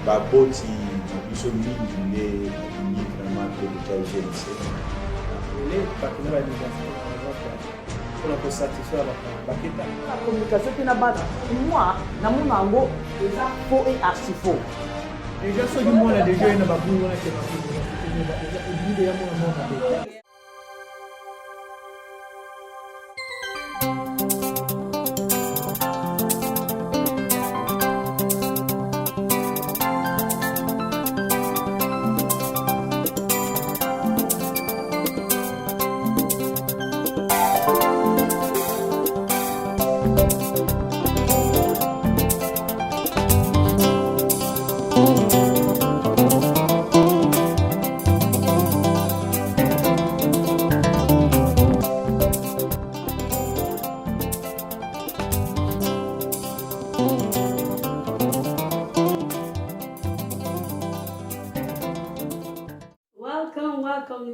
baboti biso mingi nde vraiment koleka UGNC pour la satisfaire la communication qui n'a pas moi na mon ango déjà faux et archi faux déjà ce du monde déjà une babou on a que babou déjà mon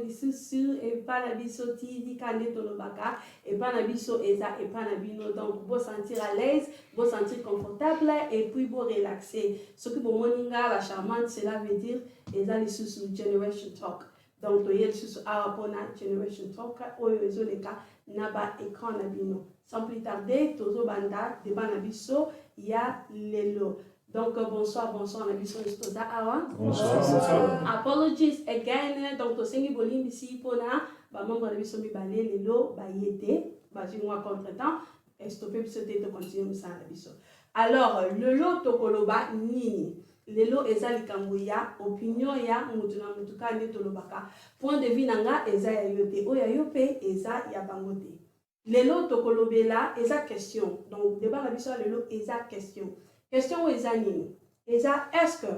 Lisusu et Panabiso TV Kande Tolobaka et Panabiso Eza et Panabino, donc vous sentir à l'aise, vous sentir confortable et puis vous relaxer. Ce que vous moninga la charmante, cela veut dire Eza Lisusu Generation Talk. Donc vous voyez Lisusu Arapona Generation Talk au Yozoleka Naba écran Nabino. Sans plus tarder, Tozo Banda de Panabiso ya Lelo. Donc, bonsoir, Nabiso Estoza Awa. Bonsoir. Apologies again. Donc, Tosengi Bolim ici, Pona, Maman Nabiso Mibale, Lelo, Bayete, Bajinois contre-temps, et stopper biso de continuer ça Nabiso. Alors, Lelo Tokoloba Nini. Lelo eza likambuya, opinion ya mutuna mutuka ne tolobaka. Point de vue nanga eza ya yote, o ya yope eza ya bangote. Lelo Tokolobela eza question. Donc, débat Nabiso Lelo eza question. Question aux amis, est-ce que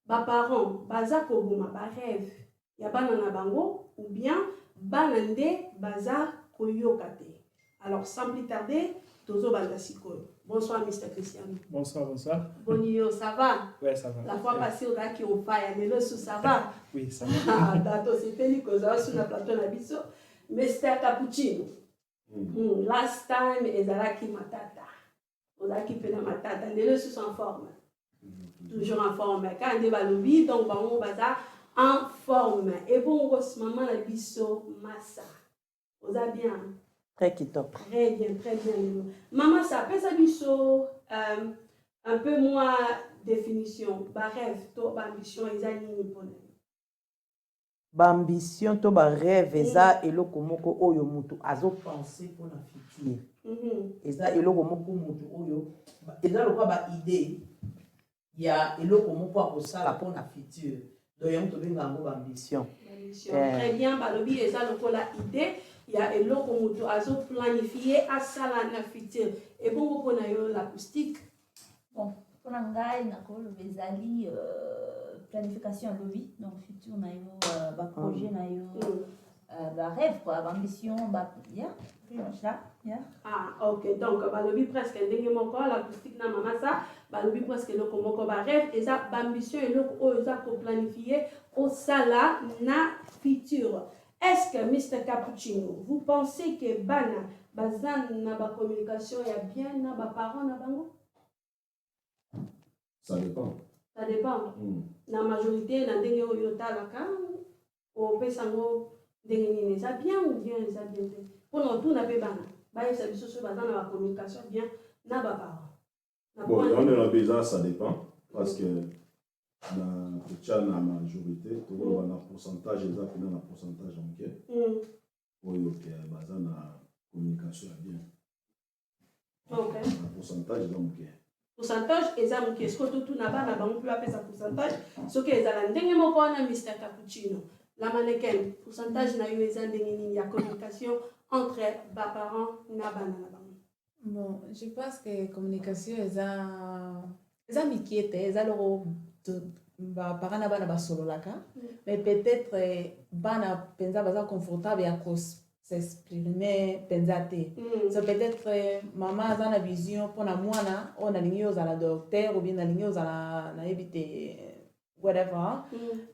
mes parents baza kobuma ba rêve ya bana na bango ou bien banande baza koyokate. Alors sans plus tarder, tozo banda sikoyo. Bonsoir Mr. Christian. Bonsoir. Bonio, ça va? Ouais, ça va. La fois passée, on a qui ont failli, mais le sous ça va? Oui, ça va. Dato c'est tenu que ça sur la plateau na biso. Mr. Cappuccino. Last time ezalaki matata. On a qui fait la matata, les deux sont en forme. Toujours en forme. Quand on va lobby, donc on va en forme. Et bon, maman la biso massa. Vous avez bien? très kitop. Très bien. Maman, ça peut ça biso un peu moins définition. Ba rêve, to ba ambition, ils ont pour nous. Ba ambition to ba rêve eza eloko moko oyo mutu azo penser pour la future. Eza eloko moko mutu oyo eza lokwa ba idée ya eloko moko akosala pour la future. Donc yam to benga ngo ba ambition. Très bien, balobi eza lokola idée ya eloko mutu azo planifier asala na future. Et bon pour na yo l'acoustique. Bon, pour ngai na ko bezali planification lobby donc futur na yo ba projet na yo ba rêve quoi ba ambition ba ya ça ya ok donc ba lobby presque ndenge moko l'acoustique na mama ça ba lobby presque loko moko ba rêve et ça ba ambition et loko o za ko planifier au sala na futur. Est-ce que Mr. Cappuccino vous pensez que bana bazan na ba communication ya bien na ba parents na bango? Ça dépend. Ça dépend. La majorité, dans les gens au Pessango, des ça bien ou bien ça bien. Pour nous, tout n'a pas bien. Bah, ça veut dire que la communication bien n'a pas. Bon, on est besoin, ça dépend. Parce que dans la majorité, tout le pourcentage, exact, dans le pourcentage en quai. Oui, ok, la communication est bien. Ok. Le pourcentage, donc, pourcentage exemple est-ce que tout n'a pas on peut appeler ça pourcentage ce que les ala ndenge moko na Mr. Cappuccino la mannequin pourcentage na yo ezandenge nini ya communication entre ba parents na bana na bango. Bon, je pense que communication eza mikiete eza loro ba parents na bana basololaka mais peut-être bana penza baza confortable ya s'exprimer pensate. So peut-être maman a une vision pour la moana, on a ligné aux à la docteur ou bien la ligné aux à la éviter whatever.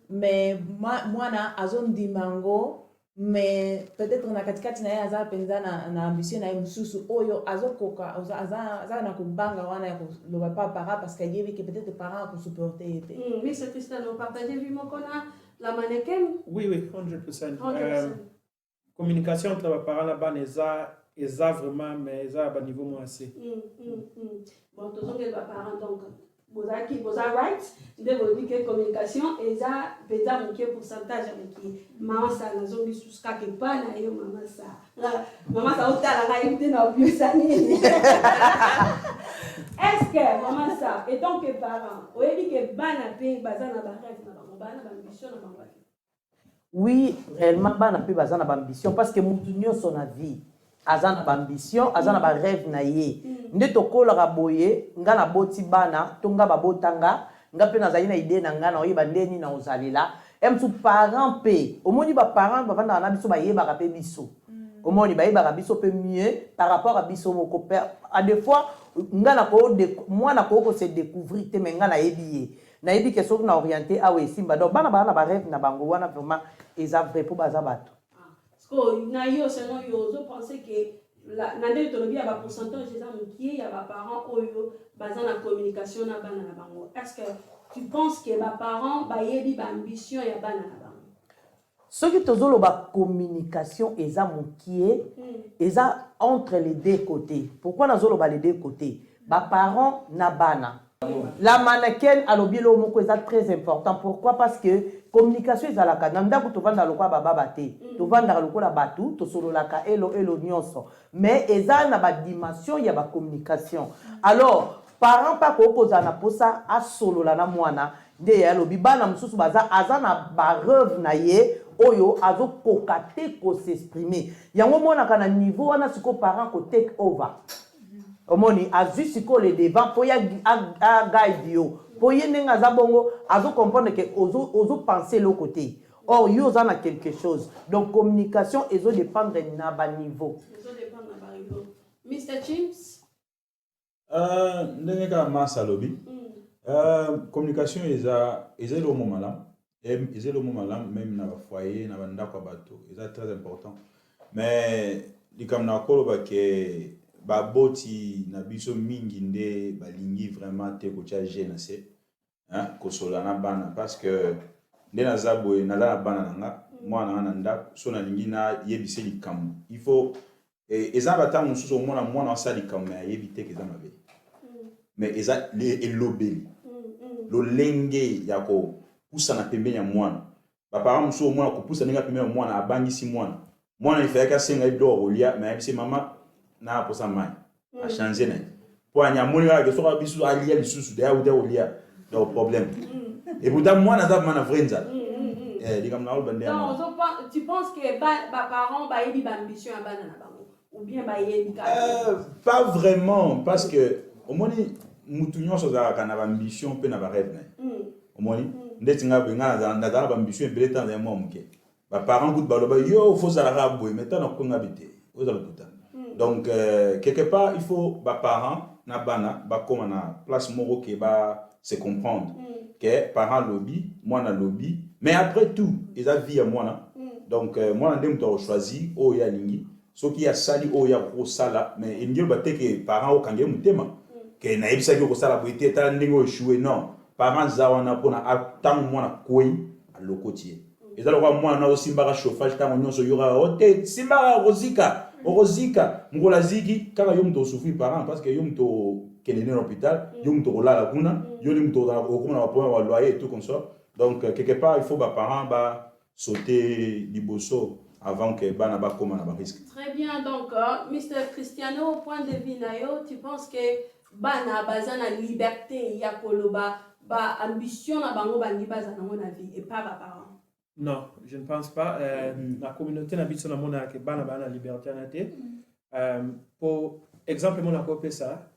Mais moana a zone dimango mais peut-être na katikati na ye aza penza na ambition na ye mususu oyo azokoka aza na kobanga wana ya koloba pa parent parce que yebi que peut-être parent akosupporter ye te. Mais c'est Cristiano, partagez vu mon kona la mannequin? Oui, 100%. 100%. Communication entre les parents là-bas, eza vraiment, mais eza à niveau moins assez. Bon, tous les parents donc vous avez right, de vous dire que communication eza beza mon pourcentage avec qui maman ça na zongi suska ke pas na yo maman ça otala nga yite na plus ça nini. Est-ce que maman ça et donc que parents on dit que bana pe baza na ba rêve na ba bana ba ambition na ba. Oui, réellement bana pe baza na ba ambition parce que mutu nyonso na vie aza na ba ambition, aza na ba rêve na ye. Nde tokolaka boye nga na boti bana to nga babotanga nga pe nazali na idée na nga na oyeba ndeni na ozalela emsu parent pe omoni ba parent bavanda na biso bayebaka pe biso omoni bayebaka biso pe mieux par rapport à biso moko père à des fois nga na ko moi na ko se découvrir te mais nga na yebi na yebi que soki na orienté awa esimba donc bana bana ba rêve na bango wana vraiment eza vrai pour baza bato parce que na yo selon yo je pensais que la nande tolobi ya ba pourcentage des gens qui ya ba parents oyo baza na communication na bana na bango. Est-ce que tu penses que ba parents ba yebi ba ambition ya bana na bango? Ce qui tozolo ba communication eza mokie eza entre les deux côtés. Pourquoi nazolo ba les deux côtés? Ba parents na bana. La mannequin alobilo moko eza très important. Pourquoi? Parce que communication ezalaka na ndako tovanda lokwa baba bate tovanda lokola batu tosololaka elo nyonso mais eza na ba dimension ya ba communication. Alors parent pas ko koza na posa asolola na mwana nde ya lobi bana mususu baza aza na ba rêve na ye oyo azo kokate ko s'exprimer yango mona kana niveau wana siko parent ko take over omoni azu siko le devant po ya guide yo po ye nenga za bongo azo comprendre que ozo penser l'autre côté. Or yo en a quelque chose. Donc communication ezo dépendre na ba niveau. Ezo dépendre na ba niveau. Mr. James ndenge ka masa lobi communication eza le moment là eza le moment là même na ba foyer na ba ndako bato eza très important mais likam na koloba ke ba boti na biso mingi nde balingi vraiment te ko tia jeunesse hein ko sola na bana parce que nde na zaboye na la bana nanga mwana na ndako so na lingi na yebise likambo il faut eza batanga mususu mwana asali likambo ya yebite ke za mabe mais eza elobeli lo lenge yako pusa na pembeni ya mwana papa mususu mwana ko pusa ninga pembeni ya mwana abangisi mwana ifayaka senga ido rolia mais yebise mama na posa mai a changer na pour anyamoni la que so bisu alia lisusu da uda olia no problème et pourtant moi na za mana vrenza likam na bande donc tu penses que ba parents ba yebi ba ambition ya bana na bango ou bien ba yebi ka pas vraiment parce que au moni mutu nyonso za kana ba ambition pe na ba rêve na au moni ndetinga benga na za ba ambition pe temps ya momuke ba parents good baloba yo faut za la boy maintenant na konga bité aux alukuta. Donc, quelque part, il faut que les parents, na bana, comme na place moro qui va se comprendre. Que les parents lobby, moi na lobby, mais après tout, ils ont vie à moi. Donc, moi, je dois choisir, oh ya lingi, ce qui a sali, oh ya gros sala, mais il n'y a pas que les parents au kangé mutema. Que na ibisa ko sala boité, ta ndingo échoué, non. Parents zawana pour na attendre moi na koi à locotier. Ils ont moi na aussi mbara chauffage, tant on y aura, oh, simbara rosika. Orozika ngola zigi kaka yo mto souffrir parent parce que yo mto kenene à l'hôpital yo mto la laguna yo mto na okoma na problème wa loyer et tout comme ça donc quelque part il faut ba parents ba sauter liboso avant que bana ba koma na ba risque. Très bien donc Mr. Cristiano point de vue na yo tu penses que bana bazana liberté ya koloba ba ambition na bango bangi bazana na vie et pas ba parents. Non, je ne pense pas. La communauté n'a pas de la liberté. Pour exemple, mon accord ça,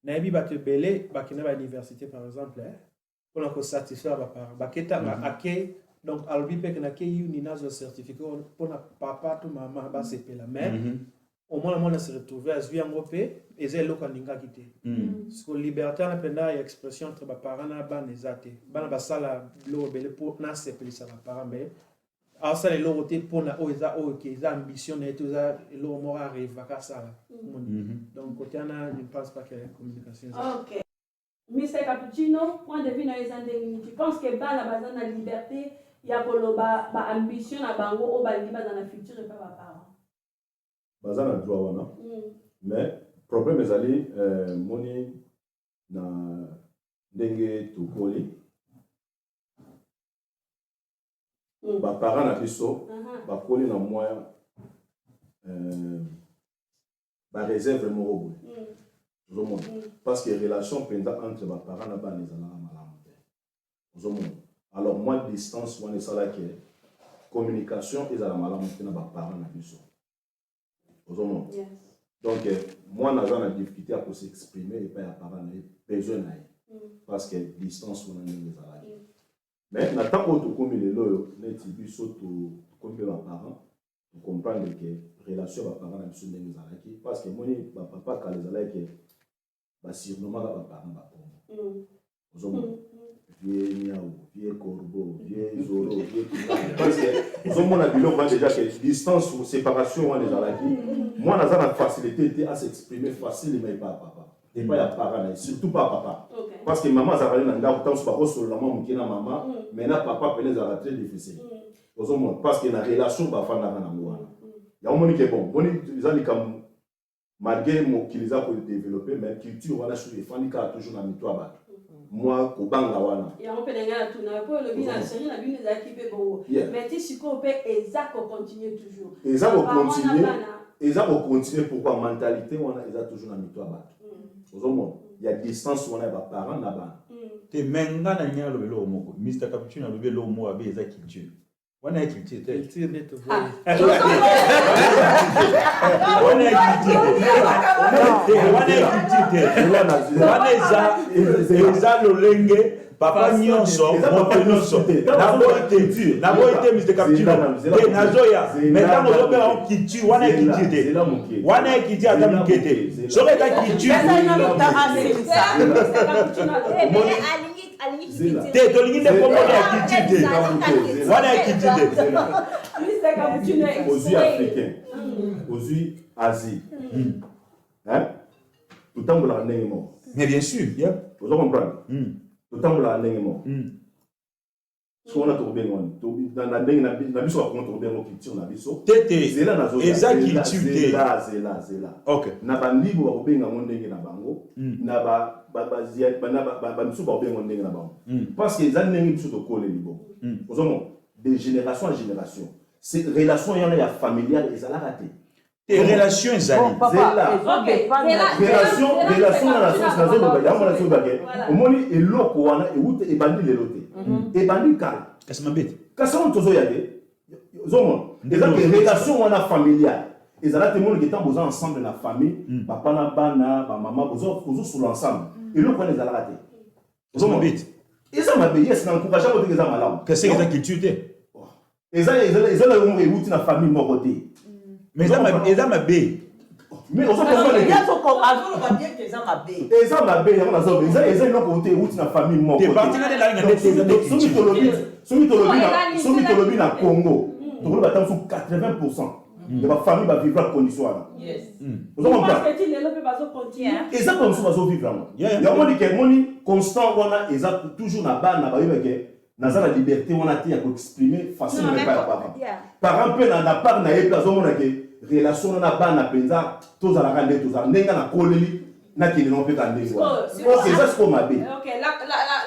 Naïbi va te belé, va qu'il à l'université par exemple, pour nous satisfaire donc albi pe na ke yu ni nazo certificat pour na papa to maman ba c'est la mère. Au moins on se retrouver à se en et c'est là qu'on a quitté. Parce que liberté na penda expression entre ba parents na ba nezate. Ba na ba sala lo belé pour na c'est ça ba parents mais alors ça les loroté pour la oza ok ils ambition et tout ça l'or mora arrive à ça donc côté ana je ne pense pas qu'il y ait communication. Ok. Mr. Cappuccino, point de vue dans les années, tu penses que bana bazana la liberté, il y a koloba ba ambition na bango au bali dans la future et pas ba parents. Bazana droit wana. Mais problème ezali moni na ndenge tokoli. Ba parents na biso ba koli na moyen ba réserve moko. Parce que les relations entre les parents et les parents, alors moi distance moi ça là que communication et la maladie entre les parents donc moi n'a pas de difficulté à s'exprimer et pas à parler besoin parce que distance on a les mais n'attend pas tout comme les lois les types surtout comme les parents pour comprendre que relation avec les parents sont des alaki parce que moi papa quand les alaki surnommé les parents vieux Niao, vieux Corbeau, vieux Zoro, vieux parce que nous avons déjà que distance ou séparation on les alaki moi n'a pas la facilité à s'exprimer facilement mais pas papa et pas les parents surtout pas papa parce que maman ça va aller dans le temps sur pas sur la maman qui na maman mais là papa peut les arrêter très difficile parce que la relation va faire la maman il y a un moment qui est bon ils ont comme malgré mon qu'ils ont développé mais culture voilà sur les familles qui a toujours na mitoaba moi kobanga wana ya on peut ngala tuna po le bien série na bien les équipes bon mais tu sais qu'on peut exact continuer toujours ils ont continuer pourquoi mentalité on a toujours na mitoaba il y a distance on a ba parents na ba te menga na nyalo belo moko Mr. Cappuccino lo belo mo abe za culture wana ya culture te culture net wana ya culture eza lolenge papa nyonso moto nyonso na boite Mr. Cappuccino te nazoya maintenant ozobe en culture wana ya culture te wana ya culture ata moke te soki eza culture te tolingi nde komona ya culture te wana ya culture te aux yeux africains aux yeux Asie hein tout temps la ndenge mo mais bien sûr vous comprenez tout temps la ndenge mo ce qu'on a trouvé dans la ndenge na biso ko trouvé mo culture na biso tete zela na zo eza culture te zela OK na bandibo ba kobenga ndenge na bango na ba misu ba kobenga ndenge na bango parce que za ndenge biso to kole libo ozomona de génération en génération c'est relation ya familiale ezala raté tes relations ezali relation na la sens na zo ba ya mona so ba ke omoni eloko wana eute ebandi lelote ebandi kala kasi mabete kasi on tozo ya de ozomona eza que relation wana familiale ezala te monde qui est ensemble na famille papa na bana ba maman bozo sur l'ensemble eloko wana ezala raté ozomona mabete eza mabe yes na encourager ko te eza malamu kasi eza culture te eza la ngo euti na famille moko te mais eza mabe mais on comprend les gars sont bien que ça m'a bé eza mabe ya na zo eza eloko te euti na famille moko te partir de la ngande te eza soki tolobi na Congo tokolo batam sur 80% de la famille va vivre en condition là yes vous comprenez parce que tu ne peux pas continuer eza comme ça va vivre là ya moni ke moni constant wana eza toujours na bana ba yebeke na la liberté on a été à exprimer facilement par parents parents pe na part na ye place on a que relation na bana penza tous à la rande tous à ndenga na koleli na kini non pe kande quoi OK ça c'est comme abi OK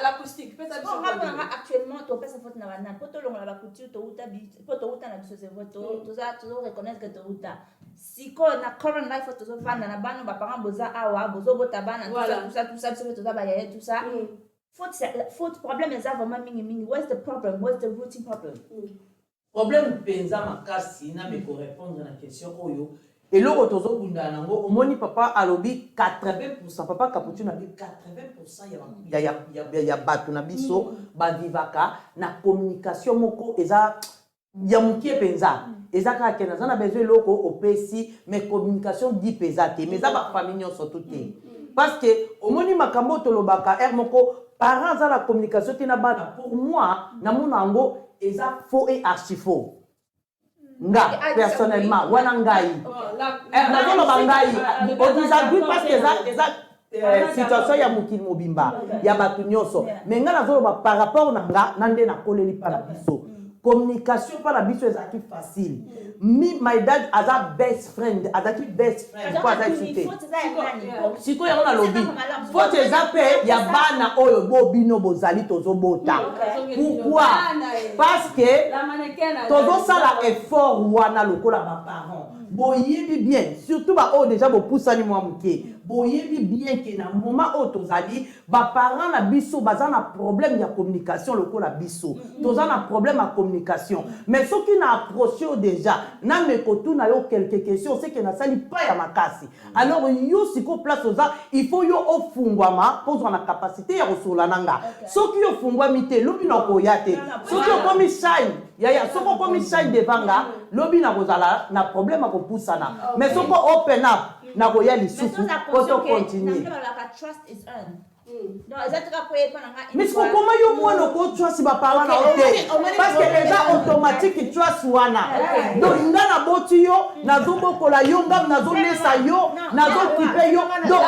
l'acoustique peut-être actuellement tu peux ça faute na bana poto longa la couture to uta bi poto uta na biso se voto to za to reconnaître que to uta siko na current life to zo fanda na bana ba parents boza awa bozo bota bana tout ça to za ba yaya tout ça faute problème est vraiment mingi what's the problem what's the rooting problem problème penza makasi na me ko répondre na question oyo eloko tozo bunda nango omoni papa alobi 80% papa Cappuccino abi 80% ya bato na biso ba vivaka na communication moko eza ya mukie penza eza ka kena zana besoin eloko opesi mais communication di pesa te mais za ba famille nyonso tout parce que omoni makambo tolobaka moko parents à la communication tina bana pour moi na monango eza faux et archi faux nga personnellement wana ngai nazoloba ngai odisagree parce que eza situation ya mokili mobimba ya bato nyonso mais nga nazoloba par rapport na nga na nde nakoleli mpa na biso communication mpa na biso ezalaki facile my dad aza best friend azalaki best friend po aza chute sikoyo yango nalobi faute eza mpe ya bana oyo bobino bozali tozobota pourquoi parce que tozosala effort wana lokola baparent boyebi bien surtout baoyo déjà bopusani mwa moke boyebi bien ke na moment oyo tozali baparent na biso baza na problème ya communication lokola biso toza na problème ya communication mais soki na approche yo déjà na mekotuna yo quelques questions c'est que nasali pa ya makasi alors yo siko place oza il faut yo ofungwama pozwa na capacité ya kosola nanga soki yo fungwami te lobi na koya te soki okomi shy yaya soko okomi shy devant nga lobi na kozala na problème ya kopusana mais soko open up na koya lisusu poto continuer mais comment yo mwana ko trust ba parents na hotel parce que déjà automatique trust wana donc ngana boti yo nazobokola yo ngam nazolesa yo nazokipe yo donc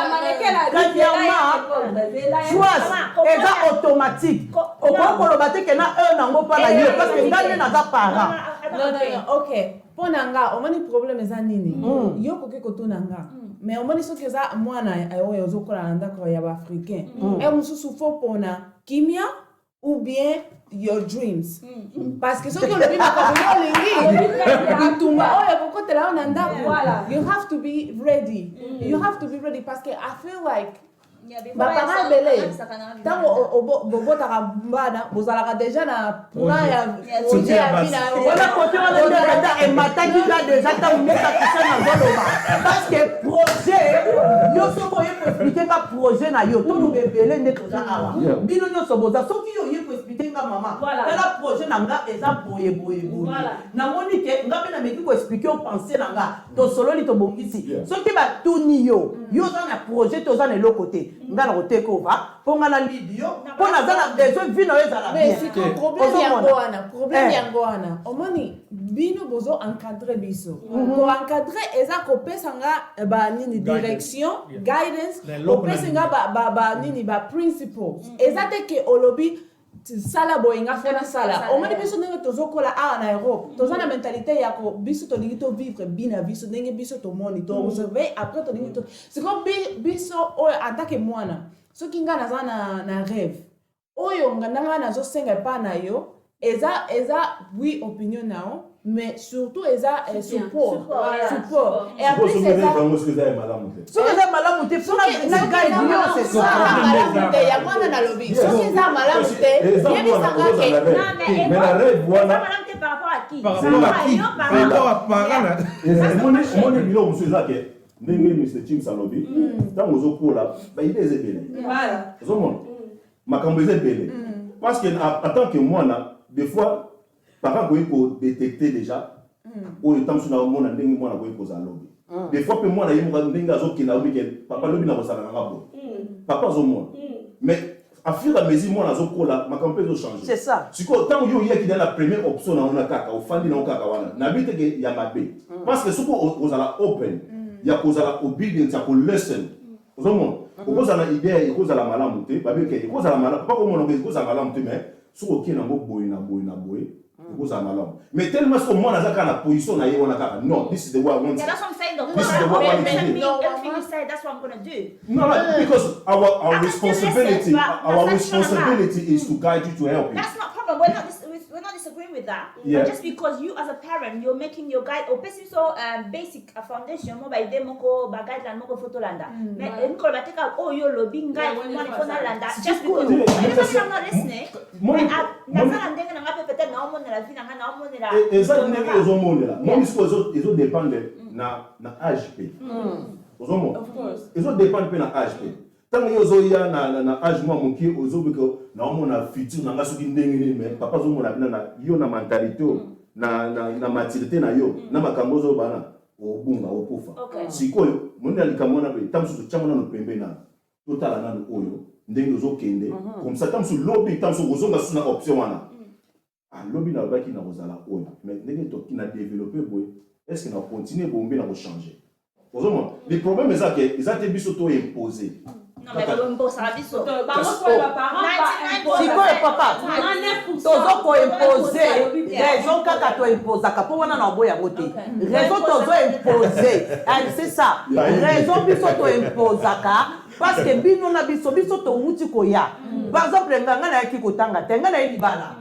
trust eza automatique okokoloba te ke na nango pa na yo parce que ngane naza parent non ok pona nga omoni problème eza nini yo koke kotuna nga mais omoni soki eza mwana oyo ozokola na ndako ya baafricain mosusu fo pona kimia ou bien your dreams parce que soki olobi makambo yo olingi bitumba oyo kokotela yo na ndako you have to be ready parce que I feel like baparent ebele ntango bobotaka mbana bozalaka déjà na plan ya projet ya bina wana kote wana ndeka emataki nga déjà ntango ndekakisa na zoloba parce que projet yo soko oye koexplike nga projet na yo toluka ebele nde toza awa bino nyonso boza soki yo oye koexplike nga mama tala projet na nga eza boye namoni ke nga mpe nameki koexplike yo pense na nga tosololi tobongisi soki batuni yo oza na projet toza na eloko te nga na koteka ova mpo nga na lidi yo mpo naza na besoin vino oyo ezala bien problème yango wana omoni bino bozo encadre biso koencadre eza kopesa nga banini direction guidance kopesa nga banini baprinciples eza te ke olobi sala boyenga fona sala omoni biso ndenge tozokola awa na Europe toza na mentalité ya ko biso tolingi to vivre bina biso ndenge biso tomoni to observer après tolingi to siko biso oyo atake mwana soki nga naza na rêve oyo ngandanga nazosenga epa na yo eza oui opinion nao mais surtout eza support et après c'est ça soki eza malamu te fona na guide yo c'est ça malamu te ya mwana na lobi soki eza malamu te yebisanga ke mais la rêve wana par rapport à qui par rapport à parents omoni bilo mosusu eza ke ndenge Mr. Chim Salobi ntango ozokola baide eza ebele ozomona makambo eza ebele parce que en tant que mwana des fois parents koyi kodétecter déjà oyo ntango mosusu naomona ndenge mwana koyi kozala lobi des fois mpe mwana ye moka ndenge azokenda omi ke papa lobi na kosala nanga boye papa azomona mais à fur et à mesure mwana azokola makambo mpe ezochanger c'est ça sikoyo ntango yo oyaki na la première option na ona kaka ofandi na okaka wana nabi teke ya mabe parce que soko ozala open ya kozala obedient ya kolisten ozomona okozala na idée ekozala malamu te babeke ekozala malamu papa komona ngo ekozala malamu te mais soko okie nango boye na boye ekozala malamu mais tellement soko mwana aza kaka na position na ye wana kaka non this is the way I want that's what I'm saying though. This is the way I want to do. Everything you say, that's what I'm gonna do. No, because our responsibility, is to guide you, to help you. That's not problem. We're not disagreeing with that. Yeah. But just because you as a parent, you're making your guide or basically so basic foundation mo by demoko ba guideline moko photo landa. Mais nko bateka yo lobbying guide mo ni phone landa just because I'm not listening. Nazala ndenge na ngape peut-être na omona la vie na na omona la. Exactement ndenge ozomona la. Mo biso ezo dépendre na âge pe. Ozomona. Of course. Ezo dépendre pe na âge pe. Tant que ozoya na âge moi moki ozobiko na omona futur na ngasoki ndenge nini mais papa ozomona na yo na mentalité na maturité na yo na makambo ozobana obunga okufa. Sikoyo monde alikamona pe tamso chamona no pembe na totala na oyo ndenge ozokende comme ça tamso lobby tamso ozonga suna option wana alobi na lobaki na kozala oyo mais ndenge toki na développer boy est-ce que na continuer bombe na ko changer ozomona le problème est que ils ont biso to imposer non mais ça va biso sikoyo papa tozokoimpose raison kaka toimpozaka mpo wana na oboya yango te raison tozoimpose c'est ça raison biso toimpozaka parce que bino na biso towuti koya par exemple nga nayaki kotanga te nga nayebi bana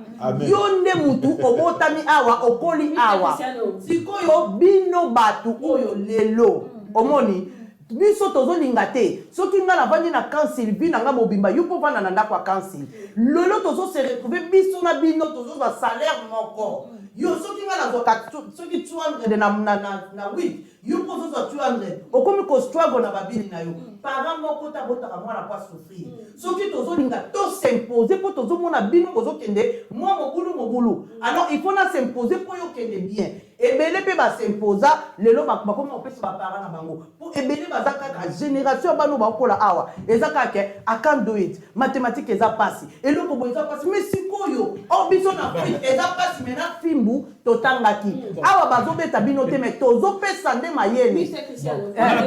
yo nde mutu obotami awa okoli awa sikoyo bino bato oyo lelo omoni biso tozolinga te soki nga navandi na kansili bi na nga mobimba yo mpo vanda na ndako ya kansili lelo tozose retrouve biso na bino tozozwa salaire moko yo soki nga nazwaka soki 200 na week yo mpo ozozwa 200 okomi kostruggle na babili na yo parent moko tabotaka mwana po asouffrir soki tozolinga tosimpose mpo tozomona bino bozokende mwa mobulu alors il faut na s'impose mpo yo kende bien ebele mpe basimposa lelo bakomi kopesa baparent na bango mpo ebele baza kaka génération bano bakola awa eza kaka I can't do it mathématique eza pasi eloko boye eza pasi mais sikoyo biso na Afrique eza pasi mena fimbu totangaki awa bazobeta bino te mais tozopesa nde mayele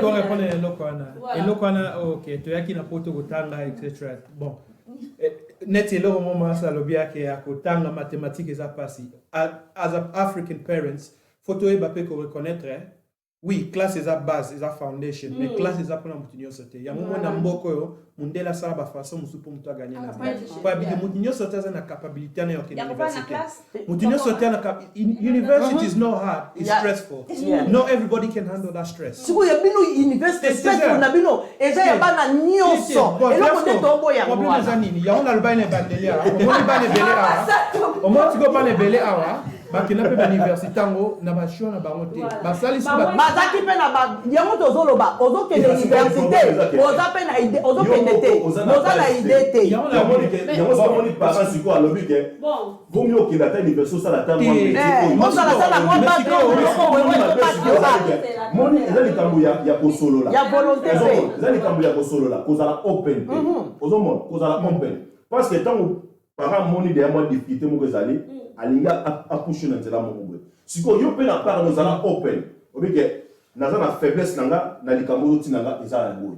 on répondre eloko wana ok toyaki na poto kotanga etc bon net eloko moma sa lobi yake ya kotanga mathématique eza pasi as African parents faut toyeba pe ko reconnaître oui classe eza base eza foundation mais classe eza pona mutu nyonso te ya mona mboko yo mundela sala ba façon musu po mutu aganya na ba bide mutu nyonso te na capabilité na yo ke université mutu nyonso te na university is not hard it's stressful not everybody can handle that stress siku ya bino university stress na bino eza ya bana nyonso eloko te tobo ya problème eza nini ya ona loba ina bandelia omoni bane bele awa omoni tiko bane bele awa bakina pe université ngo na ba show na bango te basali suba bazaki pe na ba yango tozoloba ozokende université oza pe na idée ozokende te oza na idée te yango somoni parents siko alobi ke vaut mieux qu'il attende université ça la table mosala sala moi moni eza likambo ya kosolola ya volonté eza likambo ya kosolola kozala open ozomona kozala open parce que tango parents moni de moi difficulté moko ezali alinga apushe na nzela moko boye siko yo pe na part nozala open obike naza na faiblesse nanga na likambo otina nga eza ya boye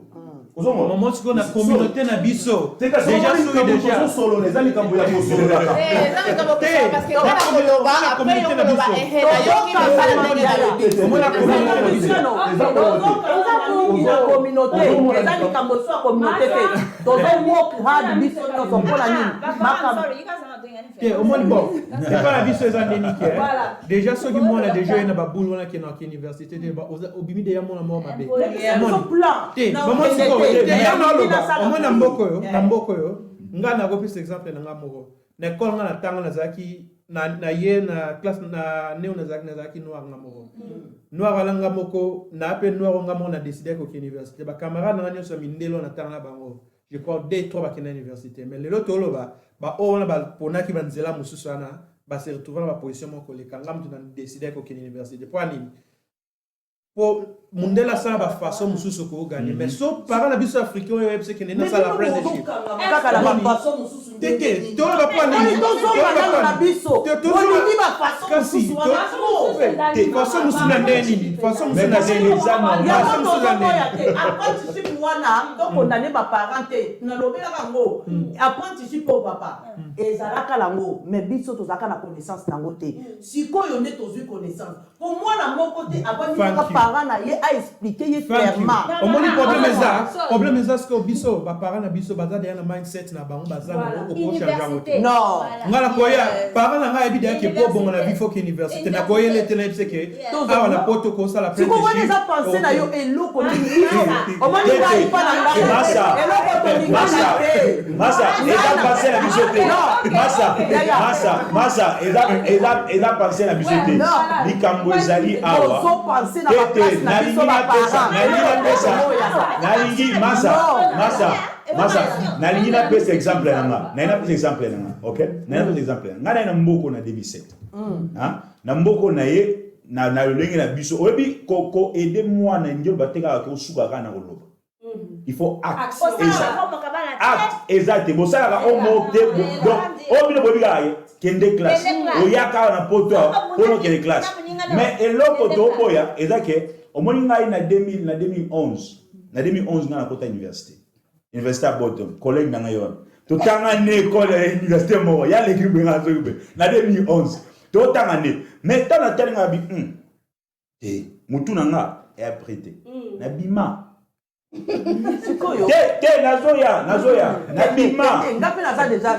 ozomona moment siko na communauté na biso déjà soki déjà solo les likambo ya kosolo la parce que on a koloba après on koloba la communauté eza likambo so communauté te tozo work hard biso to mpona nini au moins bon c'est pas la vie sur les nique déjà ceux qui m'ont déjà une baboule on a qui dans université au bimi de yamona mo mabe mon plan maman siko ya na loba au moins na mboko yo nga na kopisa exemple na nga moko na école nga na tanga na zaki na ye na classe na neo na zaki noir nga moko noir ala nga moko na appel noir nga mo na décider ko université ba camarade na nyoso mindelo na tanga bango je crois 2-3 bakina université mais lelo toloba ba ona ba ponaki banzela mususu ana ba se retrouver na ba position moko le kanga mtu na décider ko kina université pour nini pour mundela ça ba façon mususu ko gagner mais so para na biso africain yo yebse ke na sala apprenticeship kaka la ba façon mususu teke to ba pour nini to zo na biso to ni ba façon mususu te façon mususu na nini façon mususu na nini façon mususu na nini apprenticeship wana to condamner ba parents te na lobela bango apprenticeship pour papa ezalaka lango mais biso tozaka na connaissance nango te sikoyo nde tozui connaissance pour moi na moko te avant parent na ye a expliquer ye clairement au moins problème est ce que biso ba parent na biso baza derrière na mindset na bango baza na ko changer non ngala koya parent na nga ebida ke po bongo na bifo ke université na koya le tena ebse ke awa na poto ko sala apprenticeship siko wona za penser na yo eloko ni au moins ni ba ipa na nga eloko to ni masa eza penser na biso te masa eza penser na biso te likambo ezali awa nalingi napesa exemple nanga ok nalingi exemple ngai na mboko na 2007 na mboko na ye na lolenge na biso oyebi ko aider mwana ndio batekaka ko suka kana koloba il faut acte exact bosalaka o mote donc o bino bobika kende classe oyaka na poto pour kende classe mais eloko to boya ezake omoni ngai na 2011 na 2011 na kota université à Bottom collègue na ngai yon to tanga ne école université mo ya l'équipe na 2011 to tanga ne mais tant na telinga bi mutu na nga est prêté na bima te nazoya na bima ngapi na za déjà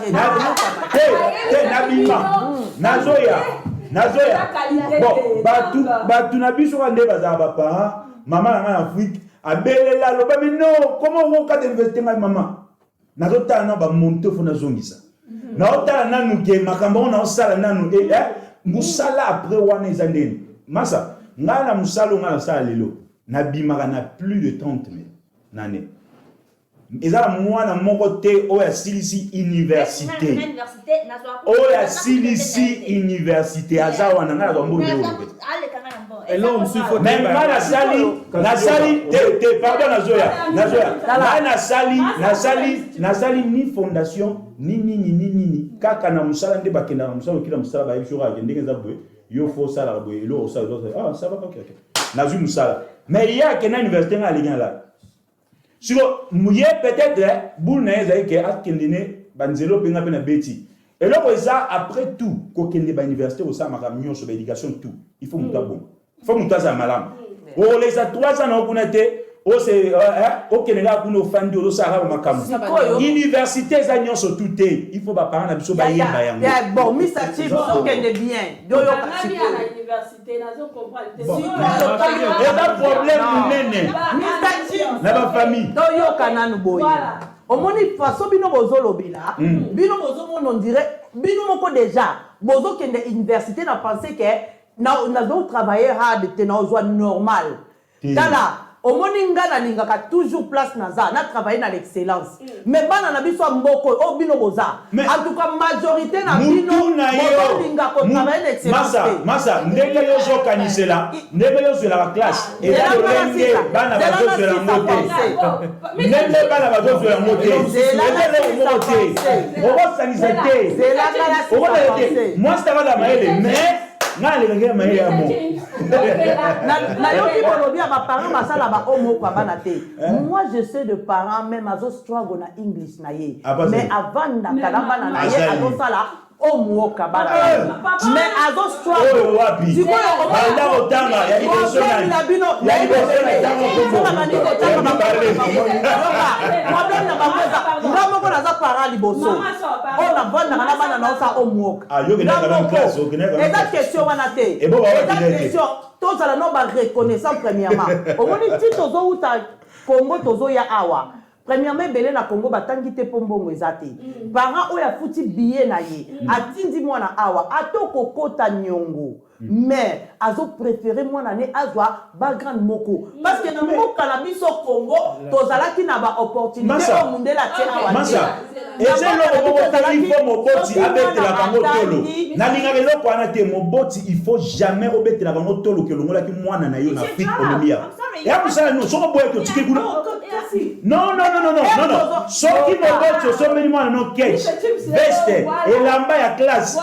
nazoya bon batu na biso ka nde baza ba parents mama na nga Afrique abelela loba mais non comment on ka université ngai mama nazotala na ba monte fo nazongisa na otala nanu ke makambo na osala nanu musala après wana ezandeni masa nga na musalo nga na sala lelo na bimaka na plus de 30 000 nane ezala mwana moko te oyo asilisi université oyo asilisi université aza wana nga na bambo lelo mais nga nasali te pardon nasali ni fondation ni kaka na musala nde bakenda na musala okila musala bayebisoko ake ndenge eza boye yo fo osalaka boye elo osala ça va ok nazwi musala mais yake na université nga alingi ala siko muye peut-être boule na ye ezali ke akende ne banzelo mpenga mpe na beti eloko eza après tout kokende bauniversité osala makambo nyonso baéducation tout il faut mutu abongo il faut mutu azala malamu olesa 3 ans na okuna te okende kaka kuna ofandi ozosala makambo université eza nyonso tout te il faut baparent na biso bayemba yango bon misati sokende bien eza problème munene na bafamille toyoka nanu boye omoni façon bino bozolobela bino bozomona on dirait bino moko déjà bozokende université na penser que nazo travailler hard te naozwa normal tala omoni nga nalingaka toujours place naza na travailler na l'excellence mais bana na biso mboko o bino boza en tout cas majorité na bino bolinga ko travailler na excellence masa ndenge yo zokanisela ndenge yo zela la classe eza lolenge bana bazozela ngote ndenge bana bazozela ngote ezele ngote obosangisa te moi ça va la maele mais nga lekenge maele ya mo nayoki bolobi ya baparent basala baomoko bana te moi je sais de parents même azo struggle na english na ye mais avant ndakala bana na ye azosala omuoka bana mais azo struggle sikoyo banda otanga ya liboso na bino ya liboso na tango ko maniko tanga problème na bamoza ngamoko naza parent liboso on a bonne na bana na osa omuoka yo kena kana classe yo kena kana eza question wana te eza question tozala no ba reconnaissant premièrement omoni ti tozo uta Congo tozo ya awa premièrement belé na Congo batangi te pombongo ezate parent oya futi billet na ye atindi mwana awa atoko kota nyongo mais azo préféré mwana ne azwa ba grande moko parce que na moka na biso Congo tozala ki na ba opportunité o mundela tena wa masa ezelo moko il faut moboti abetela kango tolo na linga lelo kwana te moboti il faut jamais obetela kango tolo ke longola ki mwana na yo na Afrique kolomia ya musala no soko boye to tike kuna non soki moboti osomeli mwana no catch veste elamba ya classe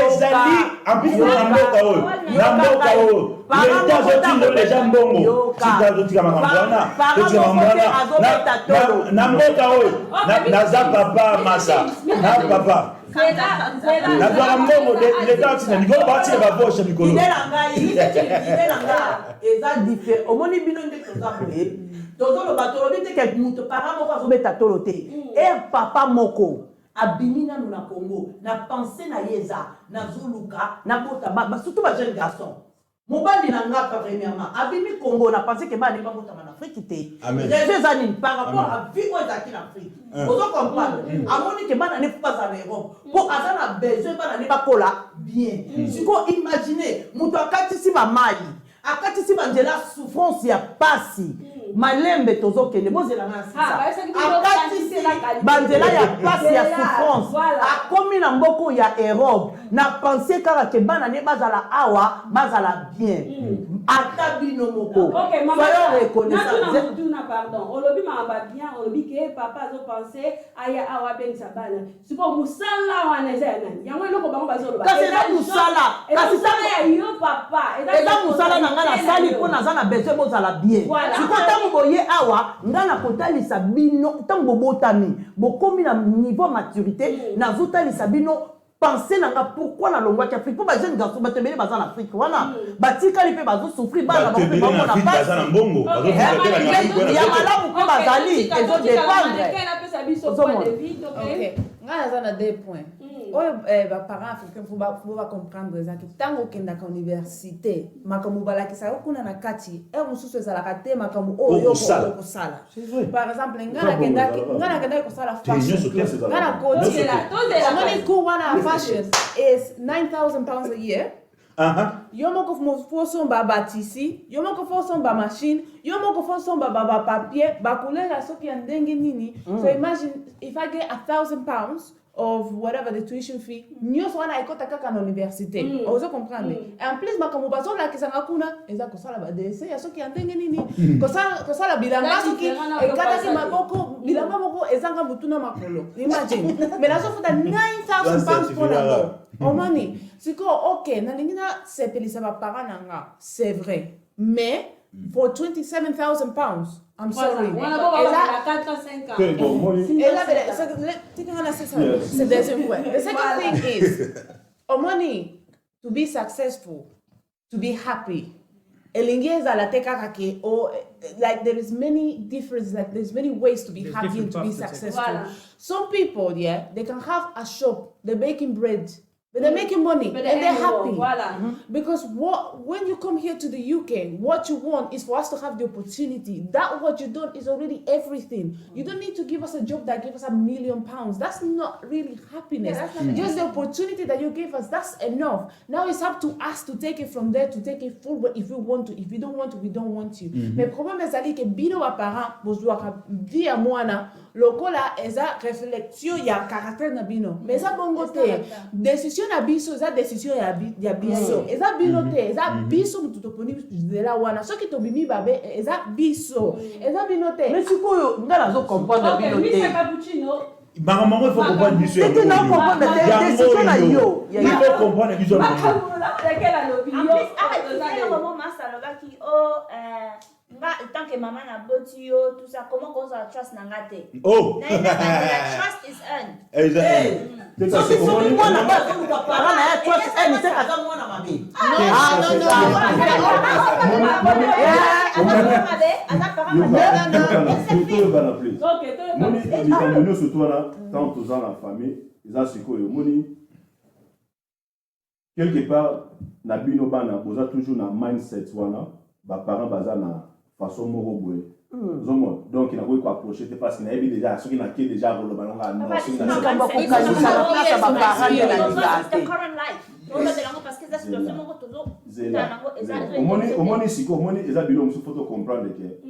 ezali en plus na mboka oyo l'état zotingo déjà mbongo tika zotika makambo wana na mboka oyo naza papa masa na papa nazwaka mbongo l'état otina likolo batina bavoshe likolo eza different omoni bino nde toza boye tozoloba tolobi te ke moto parent moko azobeta tolo te papa moko abimi nanu na Congo na pensée na yeza na zuluka na bota surtout ba jeune garçon mobali na nga premièrement abimi Congo na pensée que ba ne pas bota en Afrique te les années par rapport à vie aux acquis en Afrique vous comprenez amoni que ba na ne pas en Europe pour azana besoin ba na ne ba kola bien siko imaginer muto akatisi ba mali akatisi ba njela souffrance ya pasi malembe tozokende bozela na sisa akatisi banzela ya pasi ya souffrance akomi na mboko ya Europe na penser kaka ke bana ne bazala awa bazala bien ata bino moko Ok, maman, soyons reconnaissants. Tuna pardon. Olobi mama bien, olobi que papa zo pensé aya awa ben sabana. Siko musala wana zena. Yango eloko bango bazo loba. Kasi eza musala. Kasi sala ya yo papa. Eza musala na nga na sali po naza na besoin bozala bien. Siko tango boye awa nga na kotalisa bino tango bobotami bokomi na niveau maturité nazotalisa bino penser nanga pourquoi na longwa Afrique pour ba jeune garçon ba tebele baza na Afrique wana batikali pe bazo souffrir ba na ba na baza na mbongo bazo ya malamu ko bazali ezo dépendre OK nga naza na 2 points oyo baparents africains faut ba comprendre eza ke ntango okendaka université makambo balakisa yo kuna na kati mosusu ezalaka te makambo oyo okosala par exemple nga nakendaki kosala fashion nga na koti cours wana fashion is 9,000 pounds a year. Yo moko fo somba batisi, yo moko fo somba machine, yo moko fo somba ba papier, ba couleur soki ya ndenge nini. So imagine if I get 1,000 pounds of whatever the tuition fee, nyoso wana ekota kaka na université. Ozo comprendre. Et en plus makambo bazo la kisanga kuna eza kosala ba DC ya soki ya ndenge nini. Kosala bilanga soki ekata ki maboko bilanga moko ezanga mutuna makolo. Imagine. Mais nazo futa 9,000 pounds pour la go. Omoni, siko OK, na lingina sepelisa ba parents nanga, c'est vrai. Mais for 27,000 pounds, I'm sorry. C'est deuxième point. The second thing is, money to be successful, to be happy. Like there is many differences, like there's many ways to be happy and to be successful. Some people, yeah, they can have a shop, they're baking bread. But they're making money and they're happy. Because when you come here to the UK, what you want is for us to have the opportunity. That what you done is already everything. You don't need to give us a job that gives us £1 million. That's not really happiness. Just the opportunity that you gave us, that's enough. Now it's up to us to take it from there, to take it forward if we want to. If we don't want to, we don't want to. Mais le problème est que bino wa parents, bozwa via mwana, lokola eza réflexion ya caractère na bino. Mais ça bongo te. Décision na biso eza décision ya biso eza bino te eza biso mutu toponi zela wana soki tobimi babe eza biso eza bino te mais sikoyo nga nazo comprendre bino te maman il faut comprendre biso ya tu non comprendre décision na yo il faut comprendre biso na maman masaloba ki nga tant que maman na boti yo tout ça comment qu'on ça trust na ngate oh trust is earned so si moi na ba ko ka para na trust ni se ka mo na mabe non surtout là tant tous dans la famille ils ont sikoyo moni quelque part na bino bana boza toujours na mindset wana ba parents baza na façon moko boye donc il a voulu approcher parce qu'il a déjà ceux qui n'a qui déjà le ballon à non c'est the current life parce que ça c'est le moment toujours au moins ici au moins ils a bilo musu faut comprendre que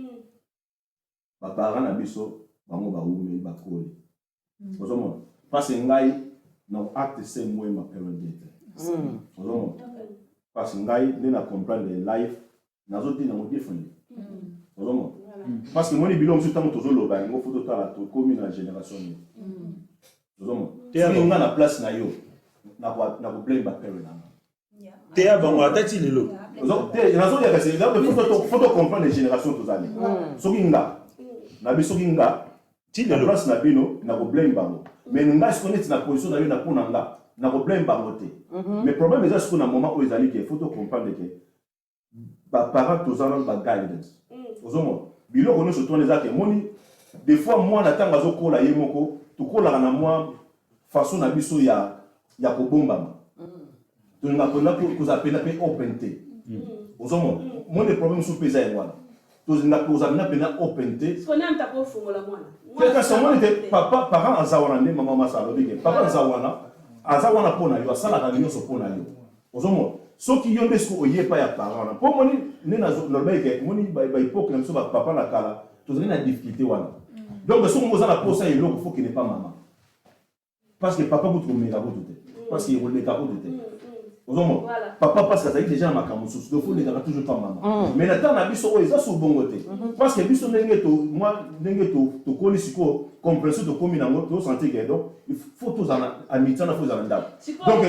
ba parents na biso bango ba ume ba koli ozomona parce que ngai na acte c'est moi ma période ozomona parce que ngai ne na comprendre life nazo tina mo different ozomona parce que moi les bilans tout temps toujours le bas il faut tout à tout comme une génération ozomona te on a la place na yo na ko blame ba période te bango atati lelo te nazo ya c'est là faut comprendre les générations tous allez sokinga na biso kinga ti la place na bino na ko blame bango mais nga se connaître na position na yo na pona nga na ko blame bango te mais problème est ce qu'on a moment où ils allaient qu'il faut comprendre que ba parents tous allons ba guidance ozomona bilo kono surtout les actes moni des fois moi na tanga zo kola yemoko to kola na moi façon na biso ya ko bomba to na kona ko za pena pe open te ozomona mon des problèmes sous pesa et voilà to na ko za na pena open te ce qu'on aime ta ko fungola mwana quelque chose mon était papa parents azawana ne maman masalo bige papa azawana pona yo asala ka nyoso pona yo ozomona soki yo ndesko oyepa ya parents po moni ne na normalement moni ba hypocrite na so ba papa na kala tozali na difficulté wana donc so mo za na posa et l'autre faut qu'il n'est pas maman parce que papa vous trouve mega vous tout parce qu'il est le capot de Voilà. Papa parce que ça déjà ma camouflage donc faut les gars toujours pas maman mais maintenant na biso oyo ça sous bon côté parce que biso ndenge to moi ndenge to koni siko compréhension to komi nango to santé que donc il faut tous en amitié na faut en ndap donc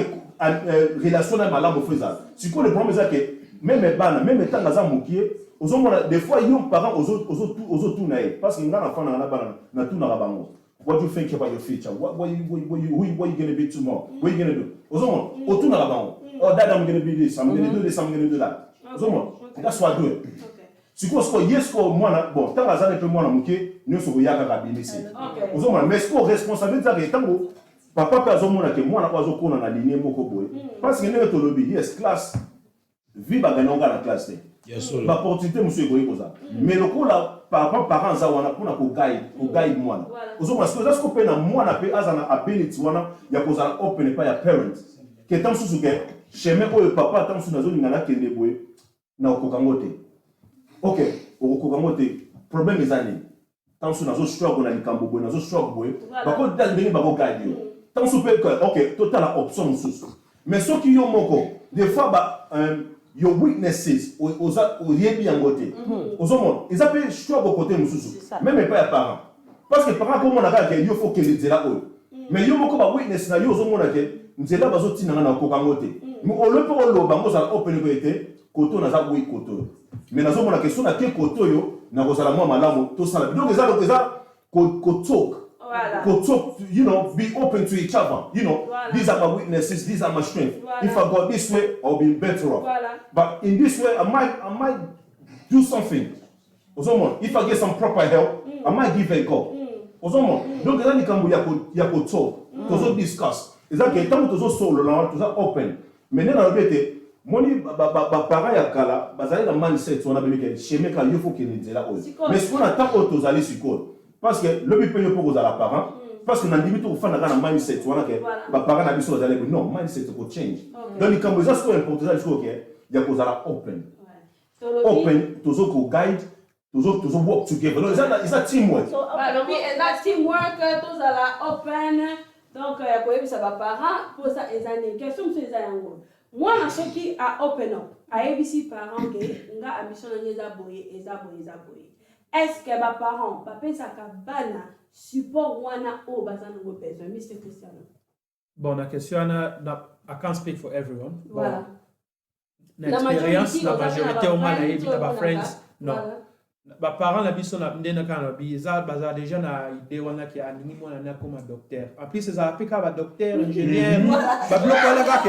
relation na malamu faut ça siko le problème c'est que même bana même temps naza mokie ozomona des fois yo parents ozo tout na parce que ngana fana na bana na tout na bango. What do you think about your future? What you going to be tomorrow? What are you going to do? Ozomon, otuna labango. Oh, dad, I'm going to be this. I'm going to do this. I'm going to do that. Ozomon, that's what I do. Siko yes ko mwana bon tant azale pe mwana muke nyoso yaka kabinisi. Ozomon, mais siko responsabilité za ketango papa pe azomona ke mwana kwa azokona na ligne moko boye. Parce que ne to lobby yes class vie ba ganonga na classe te. Ba opportunité monsieur ko yikoza. Mais le coup là parents za wana kuna ko guide mwana. Ozomon siko za siko pe na mwana pe azana ability wana ya kozala open pa ya parents. Que tant sous que chemin ko papa tant sous nazo ngana kende boye na okokangote. Ok, okokangote problème ezani. Tant sous nazo struggle na likambo boye nazo struggle boye. Bako dal ndenge bako guide yo. Tant sous pe ok, total option sous. Mais ce qui yo moko des fois ba your weaknesses oza oyebi yangote. Ozomon, ils appellent struggle côté mususu. Même pas ya parents. Parce que parents comme on a ka yo faut que les zela o. Mais yo moko ba weakness na yo ozomona ke nzela bazotina na kokangote. Mais on le peut on bango za open ko été koto na za boy koto. Mais nazomona question na ke koto yo na kozala mo malamu to sala. Donc eza ko talk. Go talk, you know, be open to each other. You know, these are my weaknesses, these are my strengths. If I go this way, I'll be better off. But in this way, I might do something. If I get some proper help, I might give a go. Donc là, il y a talk, to discuss. Is that que tant que to solo, to open. Mais là, on bête, moni parents ya kala, bazali na mindset on a besoin que chez meka il faut qu'il nous là. Mais ce qu'on attend aux aller sur parce que le but peut pour aux parents parce que dans limite au fond na mindset wana que parents na biso bazali non mindset ko change. Donc il comme ça c'est important ça que il y a cause à open. Open to ko guide to work together. Donc c'est un teamwork. So et that teamwork tous à la open donc ko yebisa ba parents pour ça ezani question c'est ça yango. Moi na ce qui a open up a yebisi parents que nga ambition na nyeza boye eza boye. Est-ce que les parents bapesaka bana support wana o bazana ngo besoin Mr. Cristiano? Bon, la question I can't speak for everyone. Voilà. L'expérience la majorité au moins na friends non. Ba parents la biso na ndena kana biza baza déjà na idée wana ki aningi mona na comme docteur. En plus ça applique ba docteur ingénieur ba bloco la ka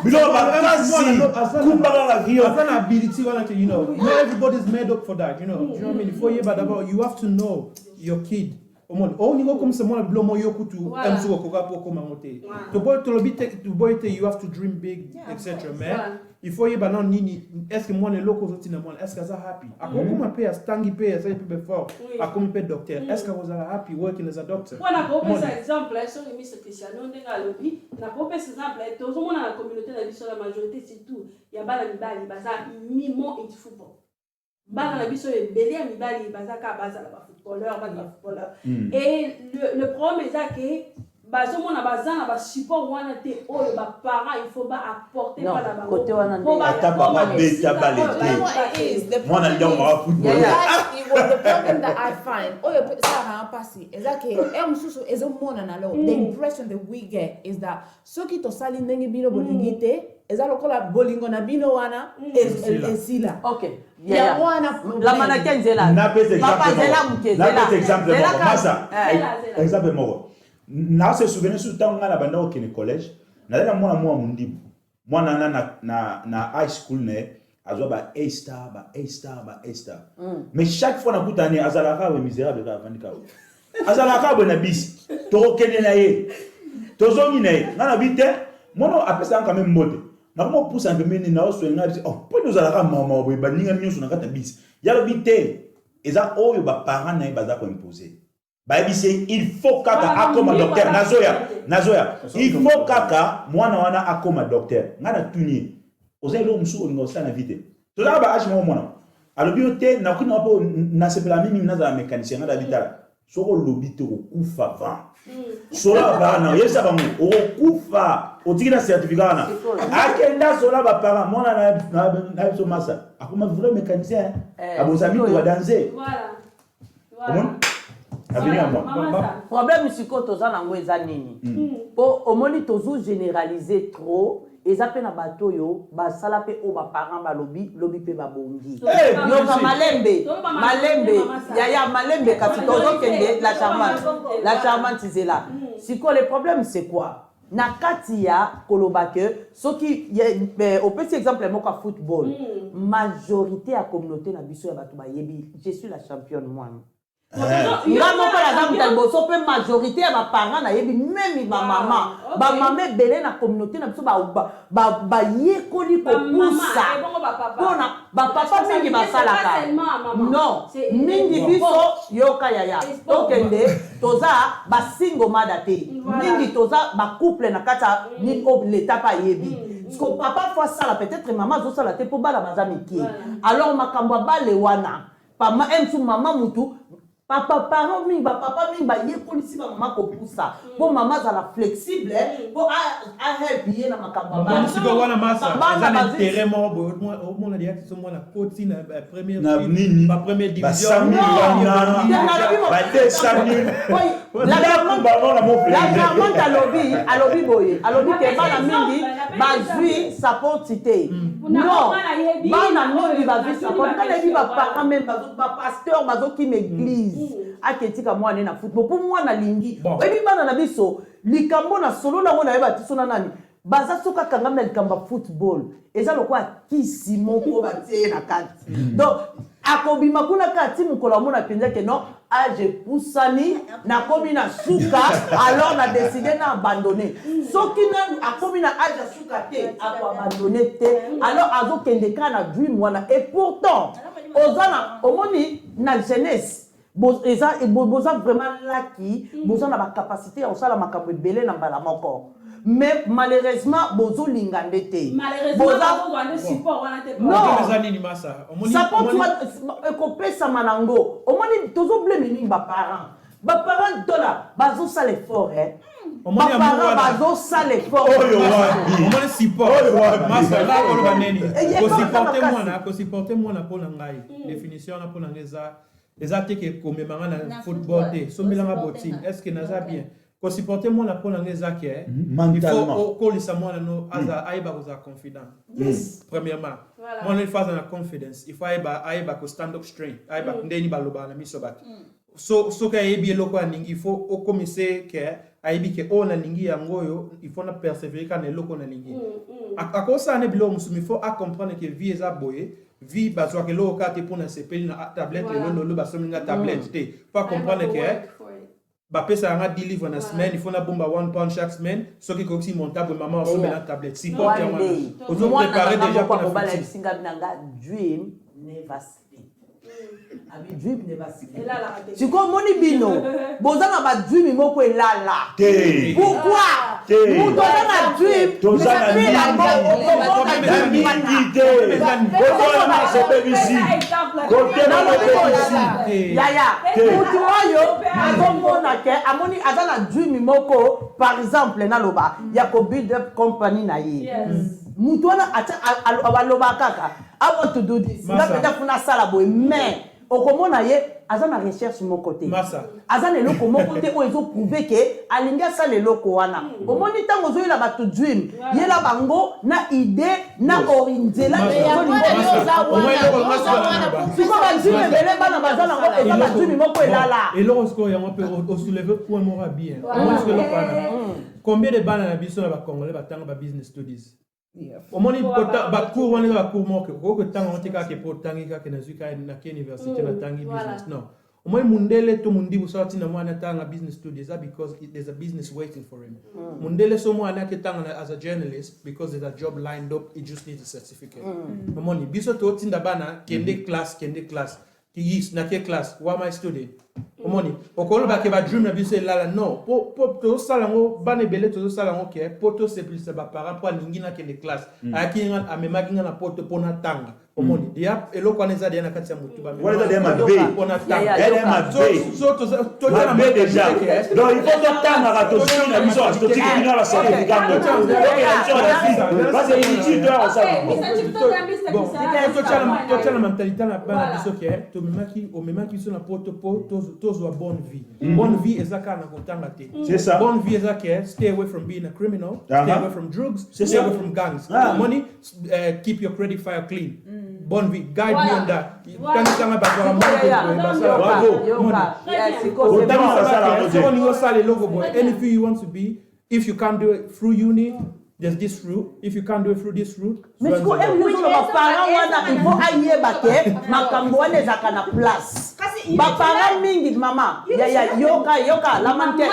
bilo ba kasi kumbara la vie of an ability wana you know not everybody's made up for that you know what I mean before you but you have to know your kid oh ni comme c'est moi bilo mo yokutu amsuko koka poko mamote to boy to lobite to boy you have to dream big etc mais il faut y banan nini est-ce que moi les locaux sont na moi est-ce que ça happy akoma pay stangi pay ça peut fort akomi pay docteur est-ce que vous are happy working as a doctor voilà ko par exemple sur le Mr. Cristiano ndenga lobi na ko par exemple to zo mona na communauté na biso la majorité surtout ya bala mibali baza mimo et football bala na biso e belé mibali baza ka baza la footballeur et le problème est ça que bazomona bazana ba support wana te oyo ba parents il faut ba apporter pas la côté wana ata ba beta balete mwana ndio wa football the problem that I find oyo ça passé exactly mususu ezomona na lo the impression that we get is that soki to sali ndenge bino bolingite ezalo kola bolingo na bino wana esila okay ya wana la manaka nzela na pese papa zela mkezela na pese exemple masa exemple moko na se souvenir sur temps ngala banda au collège na mwana mundibu mwana na high school ne azwa ba A star mais chaque fois na kutani azalaka we misérable ka vandika azalaka bo na bis to kene na ye to zongi na ye na bite mono apesa quand même mode na ko pousse un peu meni na oso nga oh po nous azalaka mama bo baninga nyonso na kata bis ya bite eza oyo ba parents na baza ko imposer il faut kaka akoma docteur nazoya il faut kaka mwana wana akoma docteur ngana tuni ozelo musu oningosa na vite to la ba ashi mwana alobi ote na kuna po na sepela mimi naza mécanicien ngada vitala soko lobi te okufa va sola bana yesa bango okufa otikina certificat na akenda sola ba parents mona na biso masa akoma vrai mécanicien abozami to danser Voilà. Problème siko toza nango eza nini po omoni tozo généraliser trop eza pe na bato yo basala pe o ba parents balobi lobi pe babongi yoka malembe yaya malembe kasi tozo kende la charmante zela siko le problème c'est quoi na kati ya koloba ke soki au petit exemple moko ya football majorité ya communauté na biso ya bato bayebi je suis la championne moi nga moko naza muta liboso mpe majorité ya baparent nayebi meme bamama ebele na communauté na biso bayekoli kopusa mpona bapapa mingi basalaka non mingi biso yoka yaya tokende toza basingomada te mingi toza bacouple na kati ya leta mpe ayebi parceque papa fo asala peut-être mama azosala te mpo bana baza mikie alors makambo ya bale wana emsu mama mutu parents mingi bapapa mingi bayekolisi bamama kopusa mpo mama azala flexible mpo ahelp ye na makambo siko wana masa eza na intérêt moko boye omona deya tiso mwana koti na première division la alobi boye alobi ke bana mingi bazwi sapoti te non bana mingi bazwi sapoti kanayebi baparent meme bapasteur bazokima église aketika mwana na football po mwana lingi oyebi bana na biso likambo na solo nango nayeba tiso na nani baza soka kangami na likambo football eza lokola kisi moko batie na kati donc akobima kuna kati mokolo amona mpenza ke non age pusani nakomi na suka alors na décidé na abandonné soki nanu akomi na age ya suka te akoabandonné te alors azokende kaka na dream wana et pourtant oza na omoni na jeunesse boza vraiment laki boza na bacapacité ya kosala makambo ebele na mbala moko mais malheureusement bozolinga nde te ekopesama nango omoni tozobleme mingi baparent tola bazosala effort baparent bazosala effort kosupporte mwana mpo na ngai définition wana mpo na ngai eza te ke komemanga na football te sombelanga botine est ce que naza bien kosupporte mwana mpo na ngai eza ke il faut okolisa mwana no ayeba kozala confident premièrement mwana ifo aza na confidence ifo ayeba kostand up straight ayeba ndeni balobaka na miso bato soki ayebi eloko aningi ifo okomise ke ayebi ke oyo nalingi yango oyo ifo na persévérer ka na eloko nalingi akosala ne biloko mosusu ifo acomprendre ke vie eza boye vie bazwaka eloko kaka te mpona sepeli na tablette lelo basominga tablette te po comprendre ke bapesa yanga 10 livres na semaine il faut na bomba 1 pound chaque semaine soki koksi montable maman osomela tablette support yango ozo préparer déjà pour la future singa binanga dream never sleep abi dream never sleep siko moni bino boza na ba dream moko elala pourquoi muto na dream toza na yaya mutu oyo azomona ke amoni aza na dream moko par exemple naloba ya ko build up company na ye mutu wana aloba kaka I want to do this nga peta funa sala boye mais okomona ye aza na recherche mon côté aza na eloko moko te oyo ezoprouve ke alingi asala eloko wana omoni ntango ozoyela bato dream yela bango na idée na orinzela siko badream ebele bana baza nango eza badream moko elala eloko sikoyo yango mpe osouleve point moko ya bien combien de bana na biso na bacongolais batanga babusiness studies omoni bacours wana eza bacours moko okoki kotanga ngo te kaka po otangi kaka nazwi kaka nake université natangi business non omoni mundele to mundibu so atina mwana atanga business studies that because there's a business waiting for him mundele so mwana aketanga as a journalist because there's a job lined up he just needs a certificate omoni biso to tinda bana kende class ki yis nake class why am I studying omoni okolo ba ke ba dream na biso elala non po to salango bane belé to salango ke poto c'est plus ba parents pour lingina ke les classes aki nga amemaki nga na poto pona tanga omoni dia eloko aneza dia na kati ya mutu ba wala dia mabe pona tanga elle est mabe so to na mabe déjà donc il faut que tanga ka to sini na biso to tiki na la certificat parce que l'étude doit ça bon to tala mentalité na bana biso ke to memaki biso na poto tozwa bonne vie. Bonne vie is a kind of c'est ça. Bonne vie is a care. Stay away from being a criminal. Stay away from drugs. Stay away from gangs. Money, keep your credit file clean. Bonne vie, guide me on that. Anything you want to be, if you can't do it through uni, there's this route. If you can't do it through this route, mais si parents wana il faut ayeba ke makambo wana ezaka na place. Ba parents mingi mama yoka la mante la